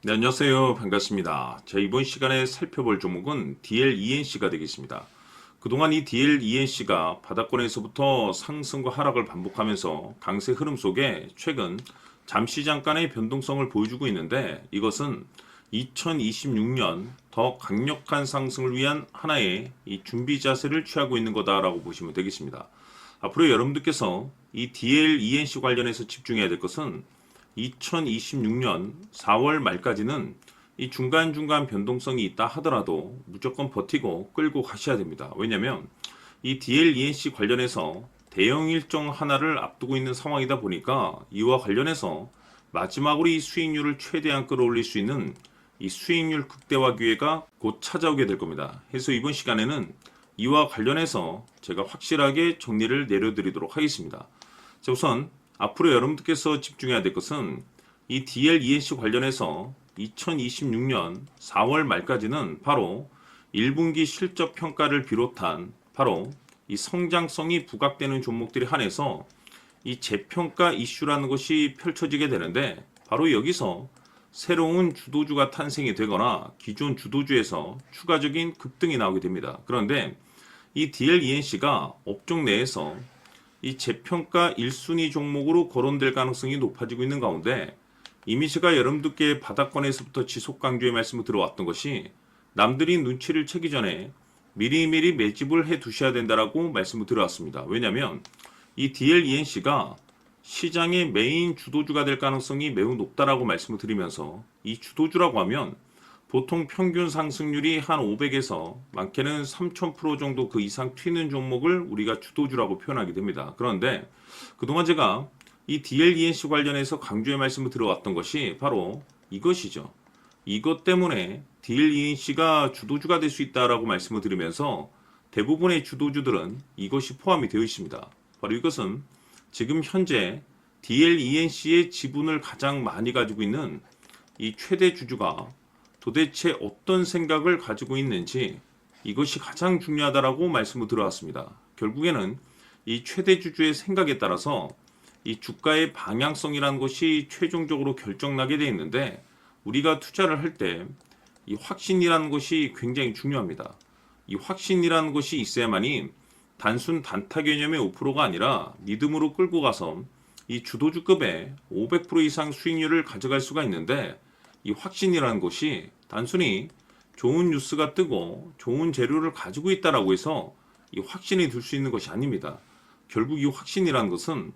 네, 안녕하세요. 반갑습니다. 자, 이번 시간에 살펴볼 종목은 DLENC가 되겠습니다. 그동안 이 DLENC가 바닥권에서부터 상승과 하락을 반복하면서 강세 흐름 속에 최근 잠시 잠깐의 변동성을 보여주고 있는데, 이것은 2026년 더 강력한 상승을 위한 하나의 이 준비 자세를 취하고 있는 거다라고 보시면 되겠습니다. 앞으로 여러분들께서 이 DLENC 관련해서 집중해야 될 것은 2026년 4월 말까지는 이 중간중간 변동성이 있다 하더라도 무조건 버티고 끌고 가셔야 됩니다. 왜냐하면 이 DLENC 관련해서 대형 일정 하나를 앞두고 있는 상황이다 보니까 이와 관련해서 마지막으로 이 수익률을 최대한 끌어올릴 수 있는 이 수익률 극대화 기회가 곧 찾아오게 될 겁니다. 그래서 이번 시간에는 이와 관련해서 제가 확실하게 정리를 내려드리도록 하겠습니다. 자, 우선 앞으로 여러분들께서 집중해야 될 것은 이 DLENC 관련해서 2026년 4월 말까지는 바로 1분기 실적 평가를 비롯한 바로 이 성장성이 부각되는 종목들이 한해서 이 재평가 이슈라는 것이 펼쳐지게 되는데, 바로 여기서 새로운 주도주가 탄생이 되거나 기존 주도주에서 추가적인 급등이 나오게 됩니다. 그런데 이 DLENC가 업종 내에서 이 재평가 1순위 종목으로 거론될 가능성이 높아지고 있는 가운데, 이미 제가 여러분들께 바닥권에서부터 지속 강조의 말씀을 들어왔던 것이 남들이 눈치를 채기 전에 미리미리 매집을 해 두셔야 된다라고 말씀을 드려왔습니다. 왜냐하면 이 DLENC가 시장의 메인 주도주가 될 가능성이 매우 높다라고 말씀을 드리면서, 이 주도주라고 하면 보통 평균 상승률이 한 500에서 많게는 3000% 정도 그 이상 튀는 종목을 우리가 주도주라고 표현하게 됩니다. 그런데 그동안 제가 이 DLENC 관련해서 강조의 말씀을 들어왔던 것이 바로 이것이죠. 이것 때문에 DLENC가 주도주가 될 수 있다라고 말씀을 드리면서 대부분의 주도주들은 이것이 포함이 되어 있습니다. 바로 이것은 지금 현재 DLENC의 지분을 가장 많이 가지고 있는 이 최대 주주가 도대체 어떤 생각을 가지고 있는지, 이것이 가장 중요하다라고 말씀을 들어왔습니다. 결국에는 이 최대 주주의 생각에 따라서 이 주가의 방향성이라는 것이 최종적으로 결정나게 되어 있는데, 우리가 투자를 할 때 이 확신이라는 것이 굉장히 중요합니다. 이 확신이라는 것이 있어야만이 단순 단타 개념의 5%가 아니라 믿음으로 끌고 가서 이 주도주급의 500% 이상 수익률을 가져갈 수가 있는데, 이 확신이라는 것이 단순히 좋은 뉴스가 뜨고 좋은 재료를 가지고 있다라고 해서 이 확신이 들 수 있는 것이 아닙니다. 결국 이 확신이라는 것은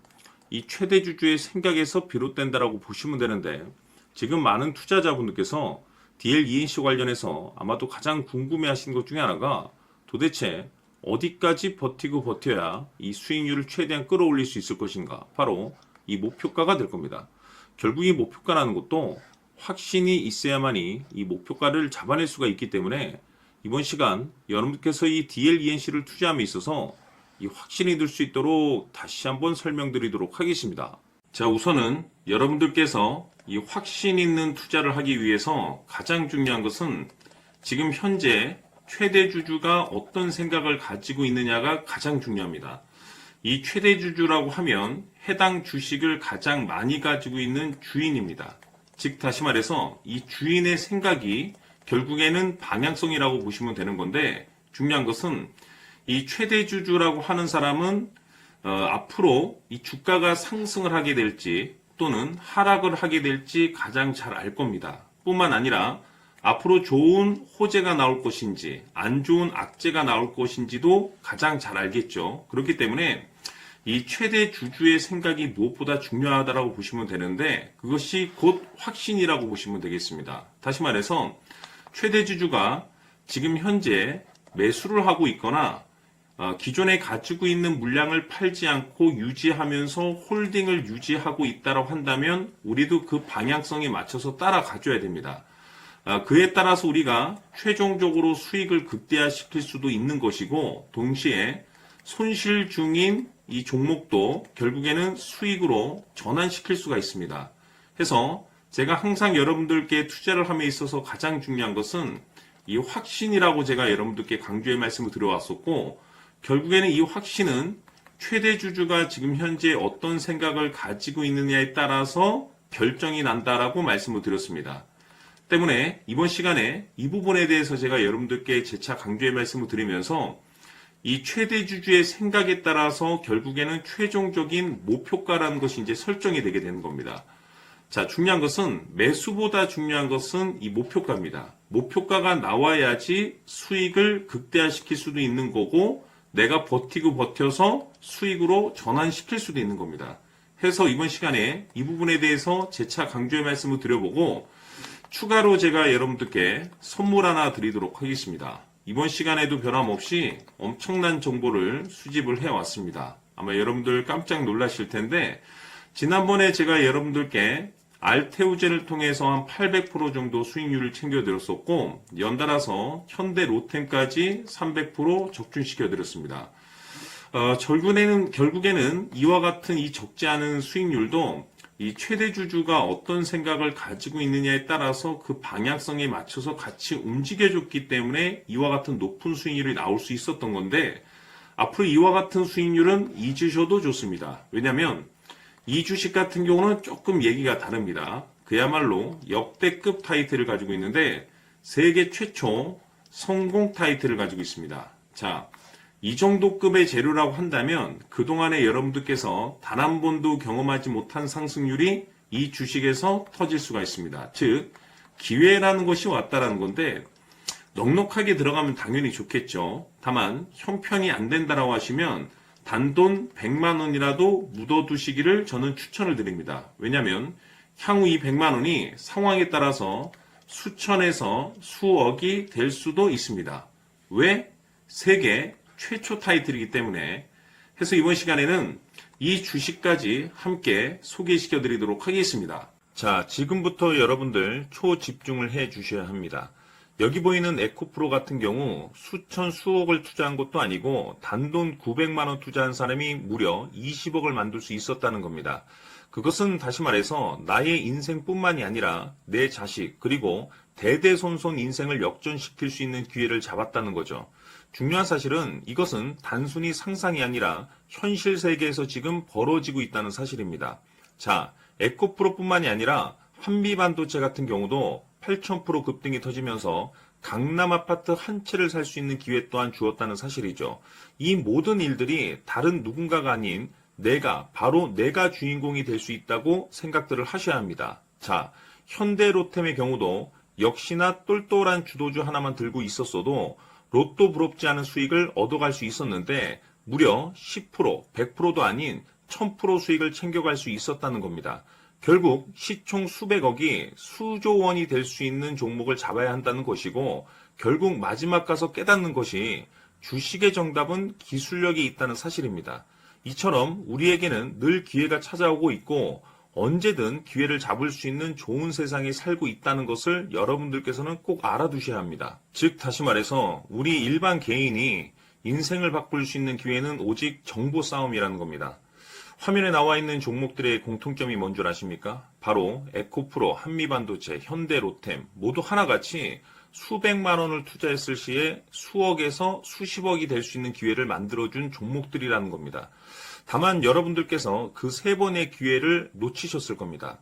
이 최대 주주의 생각에서 비롯된다라고 보시면 되는데, 지금 많은 투자자분들께서 DLENC 관련해서 아마도 가장 궁금해하시는 것 중에 하나가 도대체 어디까지 버티고 버텨야 이 수익률을 최대한 끌어올릴 수 있을 것인가, 바로 이 목표가가 될 겁니다. 결국 이 목표가라는 것도 확신이 있어야만이 이 목표가를 잡아낼 수가 있기 때문에 이번 시간 여러분께서 이 DLENC를 투자함에 있어서 이 확신이 들 수 있도록 다시 한번 설명드리도록 하겠습니다. 자, 우선은 여러분들께서 이 확신 있는 투자를 하기 위해서 가장 중요한 것은 지금 현재 최대 주주가 어떤 생각을 가지고 있느냐가 가장 중요합니다. 이 최대 주주라고 하면 해당 주식을 가장 많이 가지고 있는 주인입니다. 즉 다시 말해서 이 주인의 생각이 결국에는 방향성이라고 보시면 되는 건데, 중요한 것은 이 최대 주주라고 하는 사람은 앞으로 이 주가가 상승을 하게 될지 또는 하락을 하게 될지 가장 잘 알 겁니다. 뿐만 아니라 앞으로 좋은 호재가 나올 것인지 안 좋은 악재가 나올 것인지도 가장 잘 알겠죠. 그렇기 때문에 이 최대 주주의 생각이 무엇보다 중요하다고 보시면 되는데, 그것이 곧 확신이라고 보시면 되겠습니다. 다시 말해서 최대 주주가 지금 현재 매수를 하고 있거나 기존에 가지고 있는 물량을 팔지 않고 유지하면서 홀딩을 유지하고 있다고 한다면 우리도 그 방향성에 맞춰서 따라가줘야 됩니다. 그에 따라서 우리가 최종적으로 수익을 극대화시킬 수도 있는 것이고, 동시에 손실 중인 이 종목도 결국에는 수익으로 전환시킬 수가 있습니다. 해서 제가 항상 여러분들께 투자를 함에 있어서 가장 중요한 것은 이 확신이라고 제가 여러분들께 강조의 말씀을 드려왔었고, 결국에는 이 확신은 최대 주주가 지금 현재 어떤 생각을 가지고 있느냐에 따라서 결정이 난다라고 말씀을 드렸습니다. 때문에 이번 시간에 이 부분에 대해서 제가 여러분들께 재차 강조의 말씀을 드리면서 이 최대 주주의 생각에 따라서 결국에는 최종적인 목표가라는 것이 이제 설정이 되게 되는 겁니다. 자, 중요한 것은 매수보다 중요한 것은 이 목표가입니다. 목표가가 나와야지 수익을 극대화시킬 수도 있는 거고 내가 버티고 버텨서 수익으로 전환시킬 수도 있는 겁니다. 해서 이번 시간에 이 부분에 대해서 재차 강조의 말씀을 드려보고 추가로 제가 여러분들께 선물 하나 드리도록 하겠습니다. 이번 시간에도 변함없이 엄청난 정보를 수집을 해왔습니다. 아마 여러분들 깜짝 놀라실 텐데 지난번에 제가 여러분들께 알테오젠을 통해서 한 800% 정도 수익률을 챙겨드렸었고 연달아서 현대 로템까지 300% 적중시켜드렸습니다. 결국에는 이와 같은 이 적지 않은 수익률도 이 최대 주주가 어떤 생각을 가지고 있느냐에 따라서 그 방향성에 맞춰서 같이 움직여줬기 때문에 이와 같은 높은 수익률이 나올 수 있었던 건데 앞으로 이와 같은 수익률은 잊으셔도 좋습니다. 왜냐하면 이 주식 같은 경우는 조금 얘기가 다릅니다. 그야말로 역대급 타이틀을 가지고 있는데 세계 최초 성공 타이틀을 가지고 있습니다. 자, 이 정도 급의 재료라고 한다면 그동안에 여러분들께서 단 한 번도 경험하지 못한 상승률이 이 주식에서 터질 수가 있습니다. 즉 기회라는 것이 왔다라는 건데 넉넉하게 들어가면 당연히 좋겠죠. 다만 형편이 안 된다라고 하시면 단돈 100만 원이라도 묻어두시기를 저는 추천을 드립니다. 왜냐하면 향후 이 100만 원이 상황에 따라서 수천에서 수억이 될 수도 있습니다. 왜? 세계 최초 타이틀이기 때문에. 해서 이번 시간에는 이 주식까지 함께 소개시켜 드리도록 하겠습니다. 자, 지금부터 여러분들 초집중을 해 주셔야 합니다. 여기 보이는 에코프로 같은 경우 수천 수억을 투자한 것도 아니고 단돈 900만 원 투자한 사람이 무려 20억을 만들 수 있었다는 겁니다. 그것은 다시 말해서 나의 인생뿐만이 아니라 내 자식 그리고 대대손손 인생을 역전시킬 수 있는 기회를 잡았다는 거죠. 중요한 사실은 이것은 단순히 상상이 아니라 현실 세계에서 지금 벌어지고 있다는 사실입니다. 자, 에코프로뿐만이 아니라 한미반도체 같은 경우도 8,000% 급등이 터지면서 강남 아파트 한 채를 살 수 있는 기회 또한 주었다는 사실이죠. 이 모든 일들이 다른 누군가가 아닌 바로 내가 주인공이 될 수 있다고 생각들을 하셔야 합니다. 자, 현대로템의 경우도 역시나 똘똘한 주도주 하나만 들고 있었어도 로또 부럽지 않은 수익을 얻어갈 수 있었는데 무려 10%, 100%도 아닌 1000% 수익을 챙겨갈 수 있었다는 겁니다. 결국 시총 수백억이 수조 원이 될 수 있는 종목을 잡아야 한다는 것이고 결국 마지막 가서 깨닫는 것이 주식의 정답은 기술력이 있다는 사실입니다. 이처럼 우리에게는 늘 기회가 찾아오고 있고 언제든 기회를 잡을 수 있는 좋은 세상에 살고 있다는 것을 여러분들께서는 꼭 알아두셔야 합니다. 즉 다시 말해서 우리 일반 개인이 인생을 바꿀 수 있는 기회는 오직 정보 싸움이라는 겁니다. 화면에 나와 있는 종목들의 공통점이 뭔 줄 아십니까? 바로 에코프로, 한미반도체, 현대로템 모두 하나같이 수백만 원을 투자했을 시에 수억에서 수십억이 될 수 있는 기회를 만들어준 종목들이라는 겁니다. 다만 여러분들께서 그 세 번의 기회를 놓치셨을 겁니다.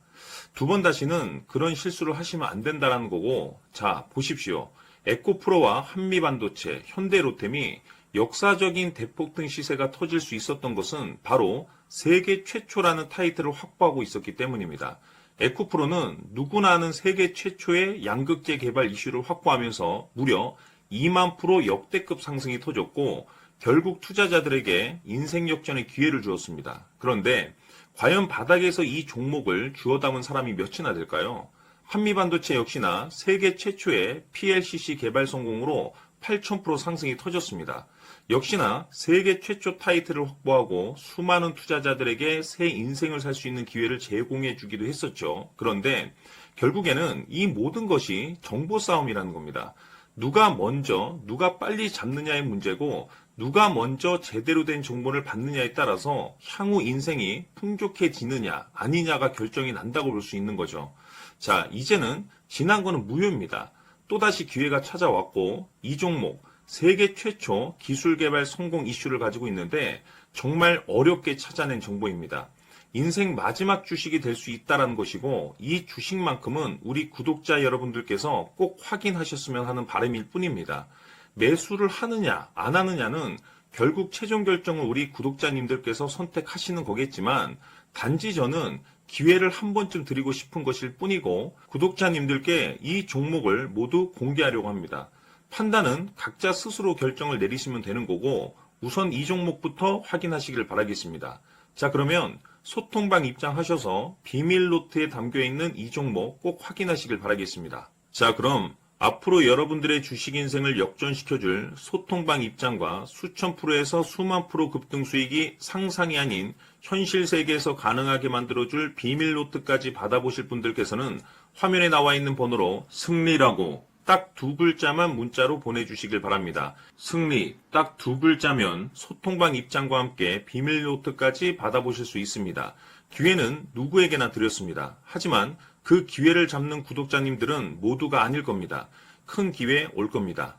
두 번 다시는 그런 실수를 하시면 안 된다는 거고, 자, 보십시오. 에코프로와 한미반도체, 현대로템이 역사적인 대폭등 시세가 터질 수 있었던 것은 바로 세계 최초라는 타이틀을 확보하고 있었기 때문입니다. 에코프로는 누구나 아는 세계 최초의 양극재 개발 이슈를 확보하면서 무려 2만 프로 역대급 상승이 터졌고 결국 투자자들에게 인생 역전의 기회를 주었습니다. 그런데 과연 바닥에서 이 종목을 주워 담은 사람이 몇이나 될까요? 한미반도체 역시나 세계 최초의 PLCC 개발 성공으로 8,000% 상승이 터졌습니다. 역시나 세계 최초 타이틀을 확보하고 수많은 투자자들에게 새 인생을 살 수 있는 기회를 제공해 주기도 했었죠. 그런데 결국에는 이 모든 것이 정보 싸움이라는 겁니다. 누가 먼저, 누가 빨리 잡느냐의 문제고 누가 먼저 제대로 된 정보를 받느냐에 따라서 향후 인생이 풍족해지느냐 아니냐가 결정이 난다고 볼 수 있는 거죠. 자, 이제는 지난 거는 무효입니다. 또다시 기회가 찾아왔고 이 종목 세계 최초 기술 개발 성공 이슈를 가지고 있는데 정말 어렵게 찾아낸 정보입니다. 인생 마지막 주식이 될 수 있다는 것이고 이 주식만큼은 우리 구독자 여러분들께서 꼭 확인하셨으면 하는 바람일 뿐입니다. 매수를 하느냐 안 하느냐는 결국 최종 결정을 우리 구독자님들께서 선택하시는 거겠지만 단지 저는 기회를 한 번쯤 드리고 싶은 것일 뿐이고 구독자님들께 이 종목을 모두 공개하려고 합니다. 판단은 각자 스스로 결정을 내리시면 되는 거고 우선 이 종목부터 확인하시길 바라겠습니다. 자, 그러면 소통방 입장하셔서 비밀 노트에 담겨 있는 이 종목 꼭 확인하시길 바라겠습니다. 자, 그럼 앞으로 여러분들의 주식 인생을 역전시켜줄 소통방 입장과 수천 프로에서 수만 프로 급등 수익이 상상이 아닌 현실 세계에서 가능하게 만들어줄 비밀 노트까지 받아보실 분들께서는 화면에 나와 있는 번호로 승리라고 딱 두 글자만 문자로 보내주시길 바랍니다. 승리 딱 두 글자면 소통방 입장과 함께 비밀 노트까지 받아보실 수 있습니다. 기회는 누구에게나 드렸습니다. 하지만 그 기회를 잡는 구독자님들은 모두가 아닐 겁니다. 큰 기회 올 겁니다.